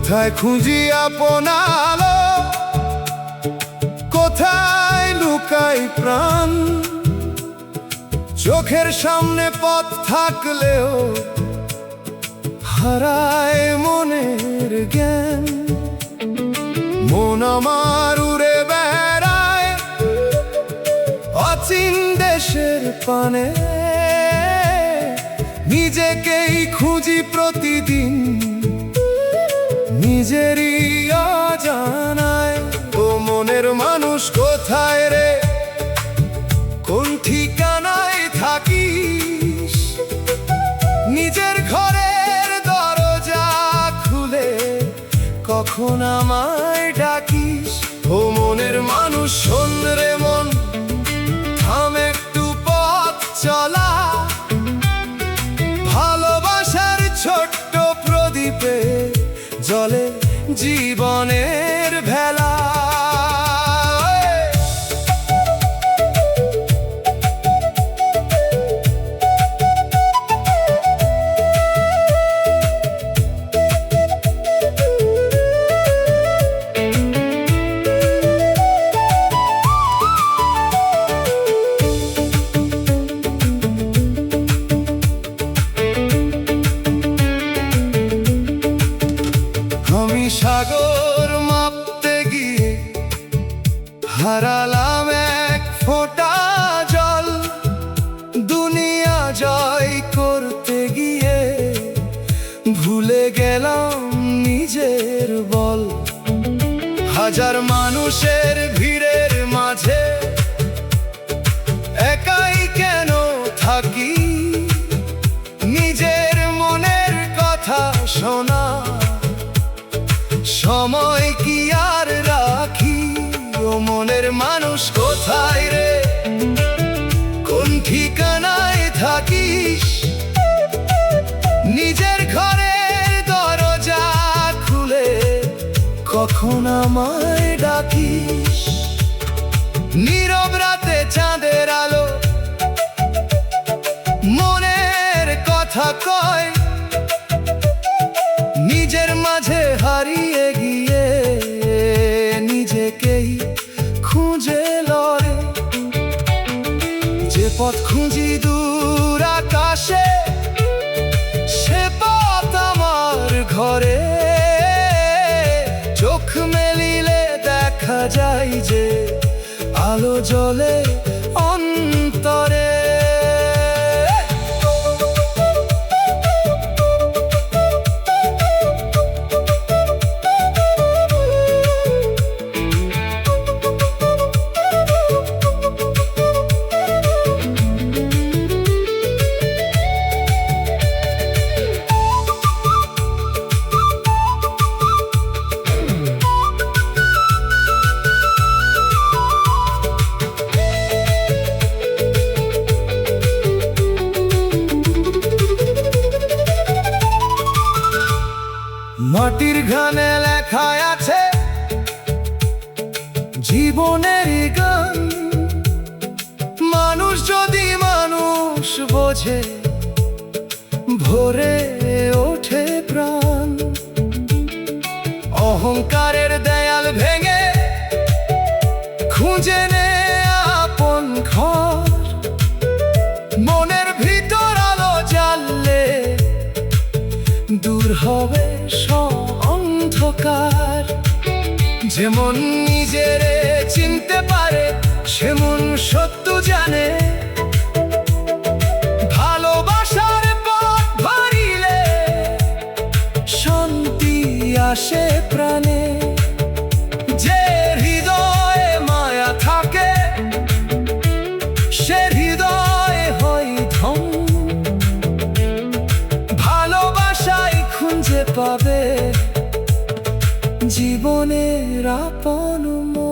কোথায় খুঁজি আপন আলো, কোথায় লুকাই প্রাণ। চোখের সামনে পথ থাকলেও হারায় মনের জ্ঞান। মন আমার উড়ে বেড়ায় অচিন দেশের পানে, নিজেকেই খুঁজি প্রতিদিন নিজেরই অজানায়। ও মনের মানুষ কোথায় রে, কোন ঠিকানায় থাকিস? নিজের ঘরের দরজা খুলে কখন আমায় ডাকিস? ও মনের মানুষ শোন রে মন, থাম একটু পথ চলা। ভালোবাসার ছোট্ট প্রদীপে জলে জীবনের ভেলা। আমি সাগর মাপতে গিয়ে হারালাম এক ফোঁটা জল। দুনিয়া জয় করতে গিয়ে ভুলে গেলাম নিজের বল। হাজার মানুষের ভিড়ের মাঝে একাই কেন থাকি? নিজের মনের কথা শোনা সময় কি আর রাখি? ও মনের মানুষ কোথায় রে, কোন ঠিকানায় থাকিস? নিজের ঘরের দরজা খুলে কখন আমায় ডাকিস? নীরব রাতে চাঁদের আলো মনের কথা কয়, নিজের মাঝে হারিয়ে গিয়ে নিজেকেই খুঁজে লড়ে। যে পথ খুঁজি দূর আকাশে, সে পথ আমার ঘরে। চোখ মেলিলে দেখা যায় যে আলো জ্বলে অন্তরে। মাটির ঘানে লেখা আছে জীবনের গান। মানুষ যদি মানুষ বোঝে, ভরে ওঠে প্রাণ। অহংকারের দেয়াল ভেঙে খুঁজে নে আপন ঘর। মনের ভিতর আলো জ্বাললে দূর হবে অন্ধকার। যেমন নিজেরে চিনতে পারে, সেমন সত্য জানে। ভালোবাসার পথ ধরিলে শান্তি আসে প্রাণে। যে হৃদয়ে মায়া থাকে, সে হৃদয় হয় ধন। ভালোবাসায় খুঁজে পাবে জীবনের আপন মন।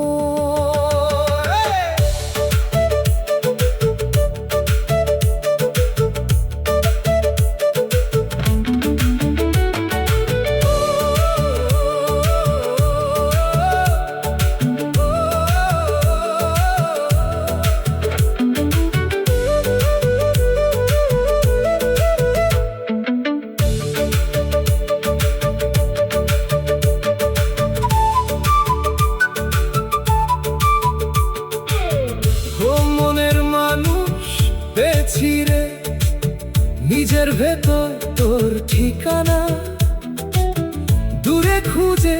পেয়েছি রে নিজের ভেতর তোর ঠিকানা, দূরে খুঁজে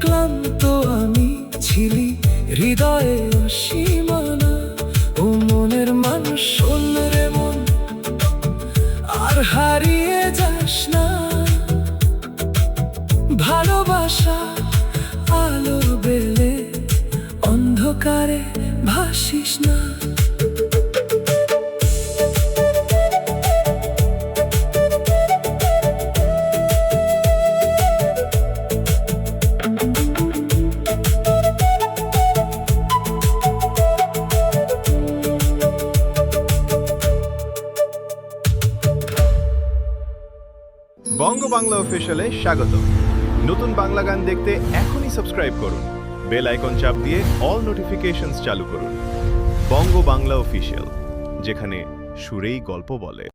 ক্লান্ত আমি ছিলি, হৃদয়ে অসীমানা। ও মনের মানুষ শোন রে মন, আর হারিয়ে যাস না, ভালোবাসা আলো বেলে অন্ধকারে ভাসিস না। বঙ্গ বাংলা অফিসিয়ালে স্বাগত। নতুন বাংলা গান দেখতে এখনই সাবস্ক্রাইব করুন, বেল আইকন চাপ দিয়ে অল নোটিফিকেশনস চালু করুন। বঙ্গ বাংলা অফিসিয়াল, যেখানে সুরেই গল্প বলে।